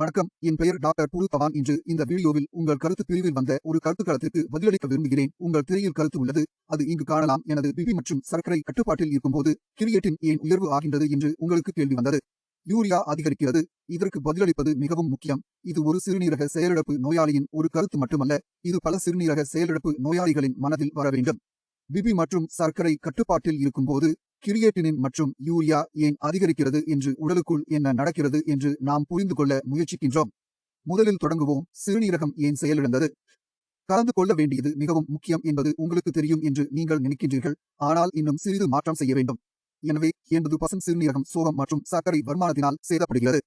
வணக்கம், என் பெயர் டாக்டர் புரு தவான். இன்று இந்த வீடியோவில் உங்கள் கருத்து பிரிவில் வந்த ஒரு கருத்துக்களத்திற்கு பதிலளிக்க விரும்புகிறேன். உங்கள் திரையில் கருத்து உள்ளது, அது இங்கு காணலாம். எனது பிபி மற்றும் சர்க்கரை கட்டுப்பாட்டில் இருக்கும்போது கிரியேட்டின் ஏன் உயர்வு ஆகின்றது என்று உங்களுக்கு கேள்வி வந்தது. யூரியா அதிகரிக்கிறது. இதற்கு பதிலளிப்பது மிகவும் முக்கியம். இது ஒரு சிறுநீரக செயலிழப்பு நோயாளியின் ஒரு கருத்து மட்டுமல்ல, இது பல சிறுநீரக செயலிழப்பு நோயாளிகளின் மனதில் வர வேண்டும். பிபி மற்றும் சர்க்கரை கட்டுப்பாட்டில் இருக்கும்போது கிரியேட்டினின் மற்றும் யூரியா ஏன் அதிகரிக்கிறது என்று உடலுக்குள் என்ன நடக்கிறது என்று நாம் புரிந்து கொள்ள முயற்சிக்கின்றோம். முதலில் தொடங்குவோம். சிறுநீரகம் ஏன் செயலிழந்தது? கலந்து கொள்ள வேண்டியது மிகவும் முக்கியம் என்பது உங்களுக்கு தெரியும் என்று நீங்கள் நினைக்கின்றீர்கள். ஆனால் இன்னும் சிறிது மாற்றம் செய்ய வேண்டும். எனவே 80% சிறுநீரகம் சோகம் மற்றும் சர்க்கரை வருமானத்தினால் சேதப்படுகிறது.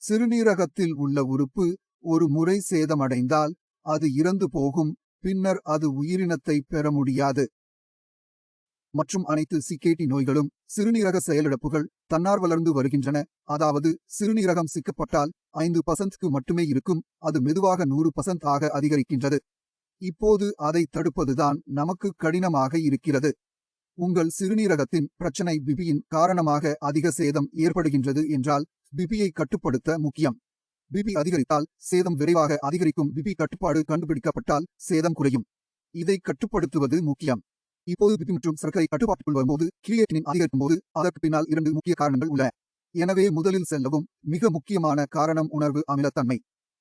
சிறுநீரகத்தில் உள்ள உறுப்பு ஒரு முறை சேதமடைந்தால் அது இறந்து போகும். பின்னர் அது உயிரினத்தை பெற முடியாது. மற்றும் அனைத்து சிகேடி நோய்களும் சிறுநீரக செயலிழப்புகள் தன்னார் வளர்ந்து வருகின்றன. அதாவது சிறுநீரகம் சிக்கப்பட்டால் 5%க்கு மட்டுமே இருக்கும், அது மெதுவாக 100% ஆக அதிகரிக்கின்றது. இப்போது அதை தடுப்பதுதான் நமக்கு கடினமாக இருக்கிறது. உங்கள் சிறுநீரகத்தின் பிரச்சனை பிபியின் காரணமாக அதிக சேதம் ஏற்படுகின்றது என்றால் பிபியை கட்டுப்படுத்த முக்கியம். பிபி அதிகரித்தால் சேதம் விரைவாக அதிகரிக்கும். பிபி கட்டுப்பாடு கண்டுபிடிக்கப்பட்டால் சேதம் குறையும். இதை கட்டுப்படுத்துவது முக்கியம். இப்போது பிபி மற்றும் சர்க்கரை கட்டுப்பாட்டுக்குள் வரும்போது கிரியேட்டினின் அதிகரிக்கும் போது அதற்கு பின்னால் 2 முக்கிய காரணங்கள் உள்ளன. எனவே முதலில் செல்லவும். மிக முக்கியமான காரணம் உணர்வு அமிலத்தன்மை.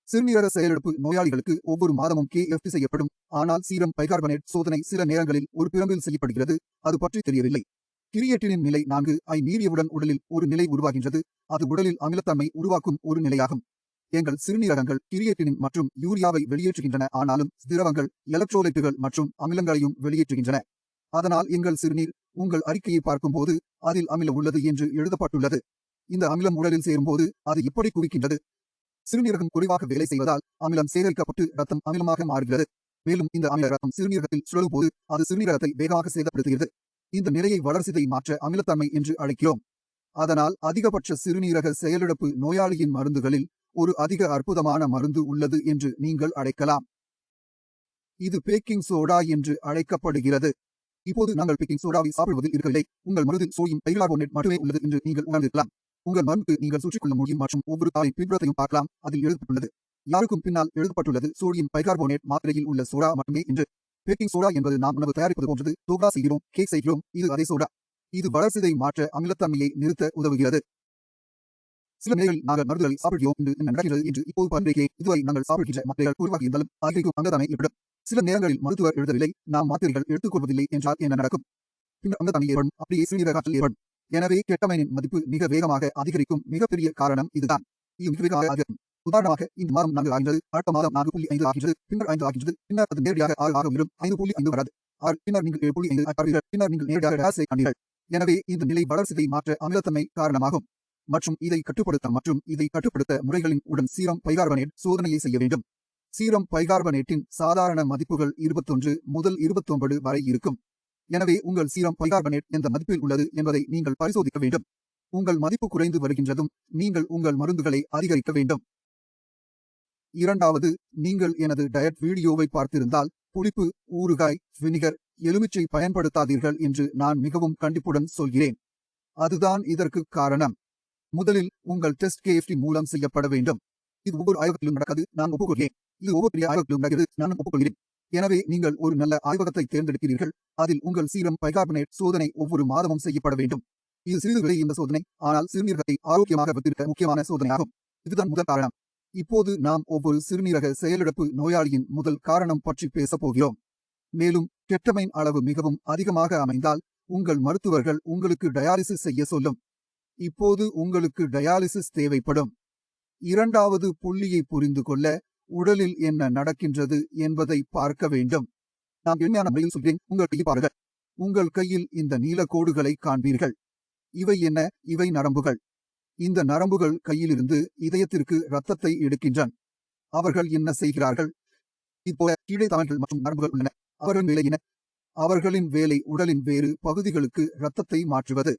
சிறுநீரக செயலிழப்பு நோயாளிகளுக்கு ஒவ்வொரு மாதமும் KFT செய்யப்படும். ஆனால் சீரம் பைகார்பனேட் சோதனை சில நேரங்களில் ஒரு பிரம்பில் செய்யப்படுகிறது. அது பற்றி தெரியவில்லை. கிரியேட்டினின் நிலை 4ஐ மீறியவுடன் உடலில் ஒரு நிலை உருவாகின்றது. அது உடலில் அமிலத்தன்மை உருவாக்கும் ஒரு நிலையாகும். எங்கள் சிறுநீரகங்கள் கிரியேட்டினின் மற்றும் யூரியாவை வெளியேற்றுகின்றன, ஆனாலும் திரவங்கள், எலக்ட்ரோலைட்டுகள் மற்றும் அமிலங்களையும் வெளியேற்றுகின்றன. அதனால் எங்கள் சிறுநீர் உங்கள் அறிக்கையை பார்க்கும்போது அதில் அமிலம் உள்ளது என்று எழுதப்பட்டுள்ளது. இந்த அமிலம் உடலில் சேரும்போது அது எப்படி குவிக்கின்றது? சிறுநீரகம் குறைவாக வேலை செய்வதால் அமிலம் சேகரிக்கப்பட்டு ரத்தம் அமிலமாக மாறுகிறது. மேலும் இந்த அமில ரத்தம் சிறுநீரகத்தில் சுழலும் போது அது சிறுநீரகத்தை வேகமாக சேதப்படுத்துகிறது. இந்த நிலையை வளர்சிதை மாற்ற அமிலத்தன்மை என்று அழைக்கிறோம். அதனால் அதிகபட்ச சிறுநீரக செயலிழப்பு நோயாளியின் மருந்துகளில் ஒரு அதிக அற்புதமான மருந்து உள்ளது என்று நீங்கள் அழைக்கலாம். இது பேக்கிங் சோடா என்று அழைக்கப்படுகிறது. இப்போது நாங்கள் பேக்கிங் சோடாவை சாப்பிடுவதில் இருக்கவில்லை. உங்கள் மருந்தில் சோடியம் பைகார்போனேட் மட்டுமே உள்ளது என்று நீங்கள் உணர்ந்திருக்கலாம். உங்கள் மருந்துக்கு நீங்கள் சுற்றிக்கொள்ள முடியும் மற்றும் ஒவ்வொரு தாளின் பின்புறத்தையும் பார்க்கலாம். அதில் எழுதப்பட்டுள்ளது. யாருக்கும் பின்னால் எழுதப்பட்டுள்ளது சோடியம் பைகார்போனேட் மாத்திரையில் உள்ள சோடா மட்டுமே என்று. பேக்கிங் சோடா என்பது நாம் உணவு தயாரிப்பது போன்றது. தோகா செய்கிறோம், கேக் செய்கிறோம், இது அதே சோடா. இது வளர்சிதை மாற்ற அமிலத்தன்மையை நிறுத்த உதவுகிறது. சில நேரங்களில் நாங்கள் மருந்துகளை சாப்பிடுகிறோம் என்று என்ன நடக்கிறது என்று இப்போது பரிந்துரைக்கிறேன். இதுவரை நாங்கள் சாப்பிடுகின்ற மாத்திரைகள் குறைவாக இருந்தாலும் அதிகரிக்கும் அமிலத்தன்மை ஏற்படும். சில நேரங்களில் மருத்துவர் எழுதவில்லை, நாம் மாத்திரைகள் எடுத்துக்கொள்வதில்லை என்றால் என்ன நடக்கும்? பின்னர் அமிலத்தன்மை ஏற்படும். அப்படியே சிறுநீரக ஆற்றல் ஏற்படும். எனவே கெட்டமைனின் மதிப்பு மிக வேகமாக அதிகரிக்கும். மிகப்பெரிய காரணம் இதுதான். இது மிக வேகமாக அதிகரிக்கும். உதாரணமாக இந்த மாதம் 4 ஆகின்றது, அடுத்த மாதம் 4.5 ஆகின்றது, பின்னர் 5 ஆகின்றது, பின்னர் அது நேரடியாக 6 ஆக உயரும். 5.5 வராது. 6, பின்னர் நீங்கள் 7.5 பார்ப்பீர்கள், பின்னர் நீங்கள் நேரடியாக டயாஸை காண்பீர்கள். எனவே இந்த நிலை வளர்சிதை மாற்ற அமிலத்தன்மை காரணமாகும். மற்றும் இதை கட்டுப்படுத்த முறைகளின் உடன் சீரம் பைகார்பனேட் சோதனையை செய்ய வேண்டும். சீரம் பைகார்பனேட்டின் சாதாரண மதிப்புகள் 21 முதல் 29 வரை இருக்கும். எனவே உங்கள் சீரம் பைகார்பனேட் எந்த மதிப்பில் உள்ளது என்பதை நீங்கள் பரிசோதிக்க வேண்டும். உங்கள் மதிப்பு குறைந்து வருகின்றதும் நீங்கள் உங்கள் மருந்துகளை அதிகரிக்க வேண்டும். இரண்டாவது, நீங்கள் எனது டயட் வீடியோவை பார்த்திருந்தால் புளிப்பு, ஊறுகாய், வினிகர், எலுமிச்சை பயன்படுத்தாதீர்கள் என்று நான் மிகவும் கண்டிப்புடன் சொல்கிறேன். அதுதான் இதற்கு காரணம். முதலில் உங்கள் டெஸ்ட் KFT மூலம் செய்யப்பட வேண்டும். இது ஒவ்வொரு ஆய்வகத்திலும் நடக்காது, நான் ஒப்புக்கொள்கிறேன். இது ஒவ்வொரு பெரிய ஆய்வகத்திலும் நடக்கிறது, நான் ஒப்புக்கொள்கிறேன். எனவே நீங்கள் ஒரு நல்ல ஆய்வகத்தை தேர்ந்தெடுக்கிறீர்கள். அதில் உங்கள் சீரம் பைகார்பனேட் சோதனை ஒவ்வொரு மாதமும் செய்யப்பட வேண்டும். இது சிறிது விலை இந்த சோதனை, ஆனால் சிறுநீரகத்தை ஆரோக்கியமாக வைத்திருக்க முக்கியமான சோதனையாகும். இதுதான் முதல் காரணம். இப்போது நாம் ஒவ்வொரு சிறுநீரக செயலிழப்பு நோயாளியின் முதல் காரணம் பற்றி பேசப் போகிறோம். மேலும் கெட்டமைன் அளவு மிகவும் அதிகமாக அமைந்தால் உங்கள் மருத்துவர்கள் உங்களுக்கு டயாலிசிஸ் செய்ய சொல்லும். இப்போது உங்களுக்கு டயாலிசிஸ் தேவைப்படும். இரண்டாவது புள்ளியை புரிந்து கொள்ள உடலில் என்ன நடக்கின்றது என்பதை பார்க்க வேண்டும். நான் எளிமையான முறையில் சொல்கிறேன். உங்கள் கையை பாருங்கள். உங்கள் கையில் இந்த நீல கோடுகளை காண்பீர்கள். இவை என்ன? இவை நரம்புகள். இந்த நரம்புகள் கையிலிருந்து இதயத்திற்கு இரத்தத்தை எடுக்கின்றன. அவர்கள் என்ன செய்கிறார்கள்? இப்போது கீழே தமன்கள் மற்றும் நரம்புகள் உள்ளன. அவர்களின் வேலை என்ன? அவர்களின் வேலை உடலின் வேறு பகுதிகளுக்கு இரத்தத்தை மாற்றுவது.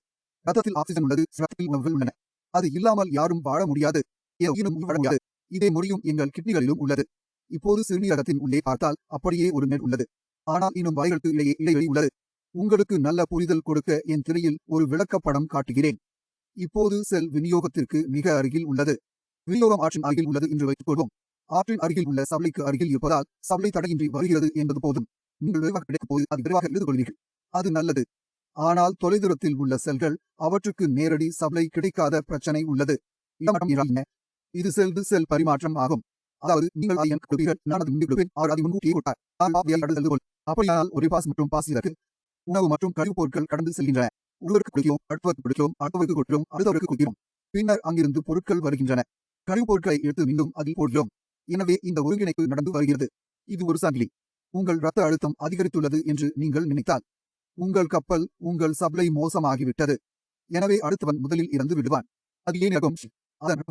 இரத்தத்தில் ஆக்சிஜன் உள்ளது, இரத்தத்தில் உணவுகள் உள்ளன. அது இல்லாமல் யாரும் வாழ முடியாது. வாழ முடியாது. இதே முறையும் எங்கள் கிட்னிகளிலும் உள்ளது. இப்போது சிறுநீரகத்தின் உள்ளே பார்த்தால் அப்படியே ஒரு நெட் உள்ளது. ஆனால் இன்னும் வாய்களுக்கு இடையே இடைவெளி உள்ளது. உங்களுக்கு நல்ல புரிதல் கொடுக்க என் திரையில் ஒரு விளக்கப்படம் காட்டுகிறேன். இப்போது செல் விநியோகத்திற்கு மிக அருகில் உள்ளது. விநியோகம் ஆற்றின் அருகில் உள்ளது என்று வைத்துக் கொள்வோம். ஆற்றின் அருகில் உள்ள சப்ளைக்கு அருகில் இருப்பதால் சப்ளை தடையின்றி வருகிறது என்பது போதும். நீங்கள் விரைவாக கிடைக்கும் போது அதை விரைவாக எழுது கொள்வீர்கள். அது நல்லது. ஆனால் தொலைதூரத்தில் உள்ள செல்கள் அவற்றுக்கு நேரடி சப்ளை கிடைக்காத பிரச்சனை உள்ளது. இடமாற்றம் என்றால் என்ன? இது செல் டு செல் பரிமாற்றம் ஆகும். அதாவது நீங்கள் அதை எனக்கு கொடுப்பீர்கள், நான் அதை முன்பே கொடுப்பேன், அவர் அதை முன்கூட்டியே கொடுத்தார். அப்படியானால் ஒரே பாஸ் மற்றும் பாஸ் இதற்கு உணவு மற்றும் கழிவுப் பொருட்கள் கடந்து செல்கின்றன. ஒருவருக்கு கொடுக்கிறோம், அடுத்தவருக்கு கொடுக்கிறோம், அடுத்தவருக்கு கொடுக்கிறோம், அடுத்தவருக்கு கொடுக்கிறோம். பின்னர் அங்கிருந்து பொருட்கள் வருகின்றன. கழிவுப் பொருட்களை எடுத்து மீண்டும் அதில் போடுகிறோம். எனவே இந்த ஒருங்கிணைப்பு நடந்து வருகிறது. இது ஒரு சங்கிலி. உங்கள் இரத்த அழுத்தம் அதிகரித்துள்ளது என்று நீங்கள் நினைத்தால் உங்கள் கப்பல், உங்கள் சப்ளை மோசமாகிவிட்டது. எனவே அடுத்தவன் முதலில் இறந்து விடுவான். அது ஏன் ஆகும்? அதன்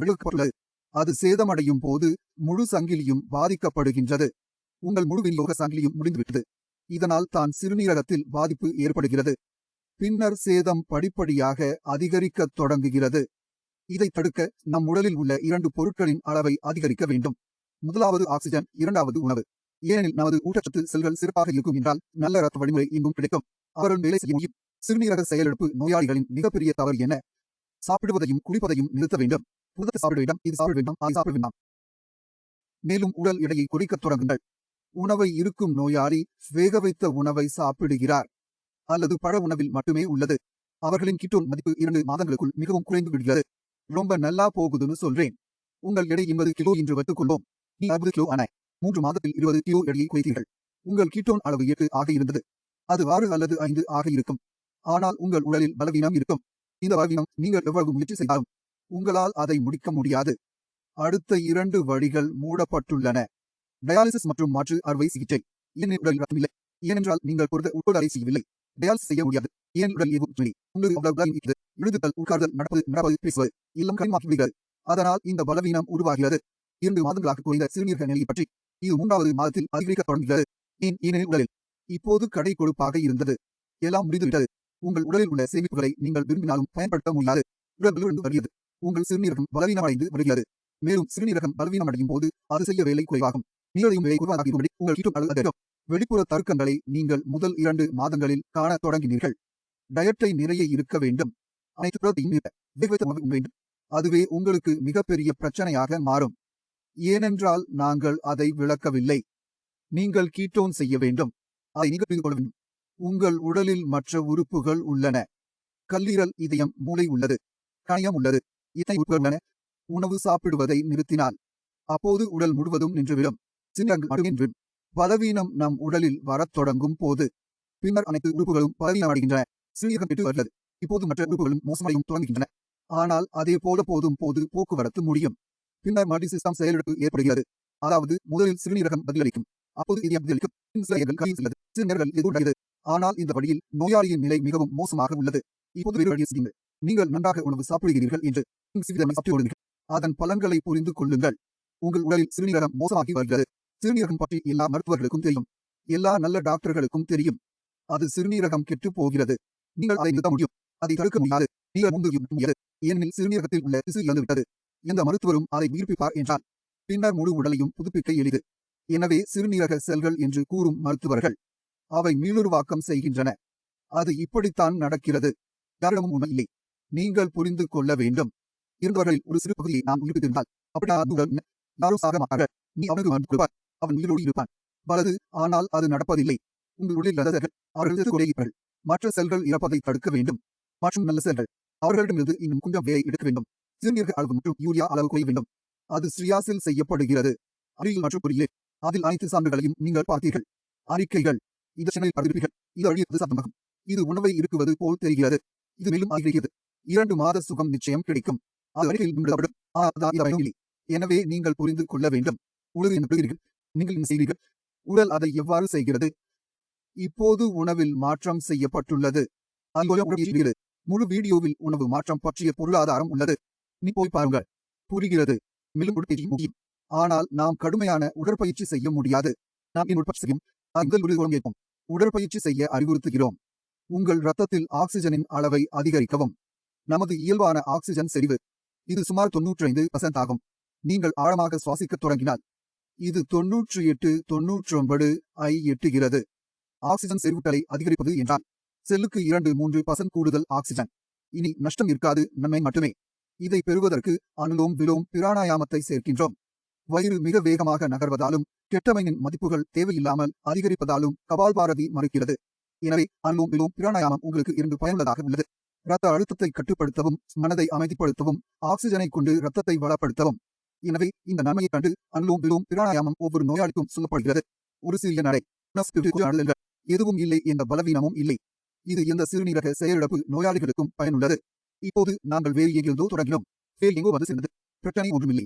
விழுக்கப்பட்டுள்ளது. அது சேதமடையும் போது முழு சங்கிலியும் பாதிக்கப்படுகின்றது. உங்கள் முழு விநியோக சங்கிலியும் முடிந்துவிட்டது. இதனால் தான் சிறுநீரகத்தில் பாதிப்பு ஏற்படுகிறது. பின்னர் சேதம் படிப்படியாக அதிகரிக்கத் தொடங்குகிறது. இதை தடுக்க நம் உடலில் உள்ள 2 பொருட்களின் அளவை அதிகரிக்க வேண்டும். முதலாவது ஆக்சிஜன், இரண்டாவது உணவு. ஏனெனில் நமது ஊட்டச்சத்து செல்கள் சிறப்பாக இருக்கும் என்றால் நல்ல இரத்த வழிமுறை எங்கும் கிடைக்கும். அவர்கள் வேலை செய்ய முடியும். சிறுநீரக செயலிழப்பு நோயாளிகளின் மிகப்பெரிய தவறு என்ன? சாப்பிடுவதையும் குடிப்பதையும் நிறுத்த வேண்டும். புரதத்தை சாப்பிட வேண்டாம், இது சாப்பிட வேண்டாம், அதை சாப்பிட வேண்டாம். மேலும் உடல் எடையை குறைக்கத் தொடங்குங்கள். உணவை இருக்கும் நோயாளி வேக வைத்த உணவை சாப்பிடுகிறார் அல்லது பழ உணவில் மட்டுமே உள்ளது. அவர்களின் கீட்டோன் மதிப்பு 2 மாதங்களுக்குள் மிகவும் குறைந்து விடுகிறது. ரொம்ப நல்லா போகுதுன்னு சொல்றேன். உங்கள் எடை 80 கிலோ என்று வைத்துக் கொள்வோம். நீ 60 கிலோ ஆன. 3 மாதத்தில் 20 கிலோ எடையை குறைத்தீர்கள். உங்கள் கீட்டோன் அளவு 8 ஆக இருந்தது. அது 6 அல்லது 5 ஆக இருக்கும். ஆனால் உங்கள் உடலில் பலவீனம் இருக்கும். இந்த பலவீனம் நீங்கள் எவ்வளவு முயற்சி செய்தாலும் உங்களால் அதை முடிக்க முடியாது. அடுத்த 2 வழிகள் மூடப்பட்டுள்ளன. டயாலிசிஸ் மற்றும் மாற்று அறுவை சிகிச்சை. ஏன் உடல் ரத்தம் இல்லை? ஏனென்றால் நீங்கள் புரத உட்கொள்ளலை செய்யவில்லை. டயாலிசிஸ் செய்ய முடியாது. ஏன் உடல் ஏவும் இல்லை? உங்களுக்கு அவ்வளவு இருக்கிறது. எழுதுதல், உட்கார்தல், நடப்பது, பேசுவது எல்லாம் கடினமாகிவிடுகிறது. அதனால் இந்த பலவீனம் உருவாகிறது. 2 மாதங்களாக குறைந்த சிறுநீரக நிலையை பற்றி இது 3வது மாதத்தில் அதிகரிக்க தொடங்குகிறது. ஏனெனில் உடலில் இப்போது கடை கொழுப்பாக இருந்தது. எல்லாம் முடிந்துவிட்டது. உங்கள் உடலில் உள்ள சேமிப்புகளை நீங்கள் விரும்பினாலும் பயன்படுத்த முடியாது. உடலிலிருந்து வருகிறது. உங்கள் சிறுநீரகம் பலவீனமடைந்து வருகிறது. மேலும் சிறுநீரகம் பலவீனமடையும் போது அது செய்ய வேலை குறைவாகும். நீரையும் வேலை குறைவாக இருக்கும்படி உங்கள் கீட்டோன் அளவு அதிகரிக்கும். வெளிப்புற தர்க்கங்களை நீங்கள் முதல் 2 மாதங்களில் காணத் தொடங்கினீர்கள். டயட்டை நிறைய இருக்க வேண்டும். அனைத்து புரதத்தையும் வேக வைத்த உணவு உண்ண வேண்டும். அதுவே உங்களுக்கு மிகப்பெரிய பிரச்சனையாக மாறும். ஏனென்றால் நாங்கள் அதை விளக்கவில்லை. நீங்கள் கீட்டோன் செய்ய வேண்டும். அதை நீங்கள் புரிந்து கொள்ள வேண்டும். உங்கள் உடலில் மற்ற உறுப்புகள் உள்ளன. கல்லீரல், இதயம், மூளை உள்ளது. கணையம் உள்ளது. இத்தனை உறுப்புகள் உள்ளன. உணவு சாப்பிடுவதை நிறுத்தினால் அப்போது உடல் முழுவதும் நின்றுவிடும். சிறுநீரகங்கள் மட்டுமே நின்றுவிடும். பலவீனம் நம் உடலில் வரத் தொடங்கும் போது பின்னர் அனைத்து உறுப்புகளும் பலவீனமடைகின்றன. சிறுநீரகம் கெட்டு வருகிறது. இப்போது மற்ற உறுப்புகளும் மோசமடையும் தொடங்குகின்றன. ஆனால் அதே போல போதும் போக்குவரத்து முடியும். பின்னர் மல்டி சிஸ்டம் செயலிழப்பு ஏற்படுகிறது. அதாவது முதலில் சிறுநீரகம் பதிலளிக்கும். அப்போது இதயம் பதிலளிக்கும். சிறுநீரகங்கள் எதிர்கொள்கிறது. ஆனால் இந்த வழியில் நோயாளியின் நிலை மிகவும் மோசமாக உள்ளது. இப்போது வேறு வழியை செய்யுங்கள். நீங்கள் நன்றாக உணவு சாப்பிடுகிறீர்கள் என்று சாப்பிட்டு அதன் பலன்களை புரிந்து கொள்ளுங்கள். உங்கள் உடலில் சிறுநீரகம் மோசமாகி வருகிறது. சிறுநீரகம் பற்றி எல்லா மருத்துவர்களுக்கும் தெரியும். எல்லா நல்ல டாக்டர்களுக்கும் தெரியும். அது சிறுநீரகம் கெட்டு போகிறது. நீங்கள் அதை நிறுத்த முடியும். அதை தடுக்க முடியாது. நீங்கள் முடியாது. ஏனெனில் சிறுநீரகத்தில் உள்ள திசு இழந்து விட்டது. எந்த மருத்துவரும் அதை உயிர்ப்பிப்பார் என்றால் பின்னர் முழு உடலையும் புதுப்பிக்க எளிது. எனவே சிறுநீரக செல்கள் என்று கூறும் மருத்துவர்கள் அவை மீளுருவாக்கம் செய்கின்றன. அது இப்படித்தான் நடக்கிறது. யாரிடமும் உண்மை இல்லை. நீங்கள் புரிந்து கொள்ள வேண்டும். இருந்தவர்களில் ஒரு சிறு பகுதியை நாம் உயிர்ப்பித்திருந்தால் அப்படின்னா யாரும் சாக மாட்டார்கள். நீ அவனுக்கு மருந்து கொடுப்பார். அவன் உயிரோடு இருப்பான். வலது. ஆனால் அது நடப்பதில்லை. உங்கள் உடலில் நல்ல செல்கள் அவர்கள் கொலைகிறார்கள். மற்ற செல்கள் இறப்பதை தடுக்க வேண்டும். மற்றும் நல்ல செல்கள் அவர்களிடமிருந்து இன்னும் கொஞ்சம் வேலை எடுக்க வேண்டும். சிறுநீரக அளவு மற்றும் யூரியா அளவு குறைய வேண்டும். அது ஸ்ரியாசில் செய்யப்படுகிறது. அறிவியல் மற்றும் பொறியியல் அதில் அனைத்து சான்றுகளையும் நீங்கள் பார்த்தீர்கள். அறிக்கைகள் இது சேனலில் பார்த்திருப்பீர்கள். இது அழியது சாத்தியமாகும். இது உணவை இருக்குவது போல் தெரிகிறது. இது மேலும் அதிகரிக்கிறது. 2 மாத சுகம் நிச்சயம் கிடைக்கும். அது அறிக்கையில் இல்லை. எனவே நீங்கள் புரிந்து கொள்ள வேண்டும். உணவு என்ன பெறுகிறீர்கள்? நீங்கள் என்ன செய்கிறீர்கள்? உடல் அதை எவ்வாறு செய்கிறது? இப்போது உணவில் மாற்றம் செய்யப்பட்டுள்ளது. முழு வீடியோவில் உணவு மாற்றம் பற்றிய பொருளாதாரம் உள்ளது. நீ போய் பாருங்கள். புரிகிறது. மேலும் முடியும். ஆனால் நாம் கடுமையான உடற்பயிற்சி செய்ய முடியாது. நாம் ஏன் உடற்பயிற்சி செய்யும்? முதல் கேட்போம். உடற்பயிற்சி செய்ய அறிவுறுத்துகிறோம். உங்கள் இரத்தத்தில் ஆக்சிஜனின் அளவை அதிகரிக்கவும். நமது இயல்பான ஆக்சிஜன் செறிவு இது சுமார் 95% ஆகும். நீங்கள் ஆழமாக சுவாசிக்கத் தொடங்கினால் இது 98-99 ஐ எட்டுகிறது. ஆக்சிஜன் செறிவூட்டலை அதிகரிப்பது என்றால் செல்லுக்கு 2-3% கூடுதல் ஆக்சிஜன். இனி நஷ்டம் இருக்காது, நன்மை மட்டுமே. இதை பெறுவதற்கு அனுலோம் விலோம் பிராணாயாமத்தை சேர்க்கின்றோம். வயிறு மிக வேகமாக நகர்வதாலும் கெட்டமைனின் மதிப்புகள் தேவையில்லாமல் அதிகரிப்பதாலும் கபால்பாரதி மறுக்கிறது. எனவே அனுலோம் விலோம் பிராணாயாமம் உங்களுக்கு 2 பயனுள்ளதாக உள்ளது. இரத்த அழுத்தத்தை கட்டுப்படுத்தவும், மனதை அமைதிப்படுத்தவும், ஆக்சிஜனை கொண்டு இரத்தத்தை வளப்படுத்தவும். எனவே இந்த நன்மையைக் கண்டு அனுலோம் விலோம் பிராணாயாமம் ஒவ்வொரு நோயாளிக்கும் சொல்லப்படுகிறது. ஒரு சிறிய நடை, அழல்கள் எதுவும் இல்லை என்ற பலவீனமும் இல்லை. இது எந்த சிறுநீரக செயலிழப்பு நோயாளிகளுக்கும் பயனுள்ளது. இப்போது நாங்கள் வேறு எங்கிருந்தோ தொடங்கினோம். வேல் எங்கோ வந்து சேர்ந்தது. பிரச்சனை ஒன்றுமில்லை.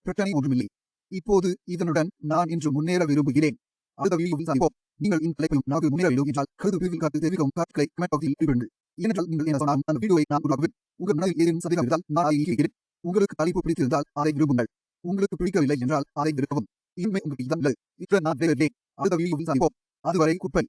பிரச்சனை ஒன்றுமில்லை. இப்போது இதனுடன் நான் இன்று முன்னேற விரும்புகிறேன். அடுத்த வீடியோவில் சந்திப்போம். நீங்கள் இந்த தலைப்பையும் நமக்கு முன்னேற வேண்டும் என்றால் கருத்து பிரிவில் கருத்து தெரிவிக்கவும் கருத்துக்களை கமெண்ட் பகுதியில் குறிப்பிடுங்கள். ஏனென்றால் நீங்கள் என்ன சொன்னாலும் அந்த வீடியோவை நான் உருவாக்குவேன். உங்கள் மனதில் ஏதேனும் சந்தேகம் இருந்தால் நான் அதை நீக்குகிறேன். உங்களுக்கு தலைப்பு பிடித்திருந்தால் அதை விரும்புங்கள். உங்களுக்கு பிடிக்கவில்லை என்றால் அதை விரும்பவும். இனிமே உங்களுக்கு இதான் உள்ளது. இத்துடன் நான் விடைபெறுகிறேன். அடுத்த வீடியோவில் சந்திப்போம். அதுவரை குட்பை.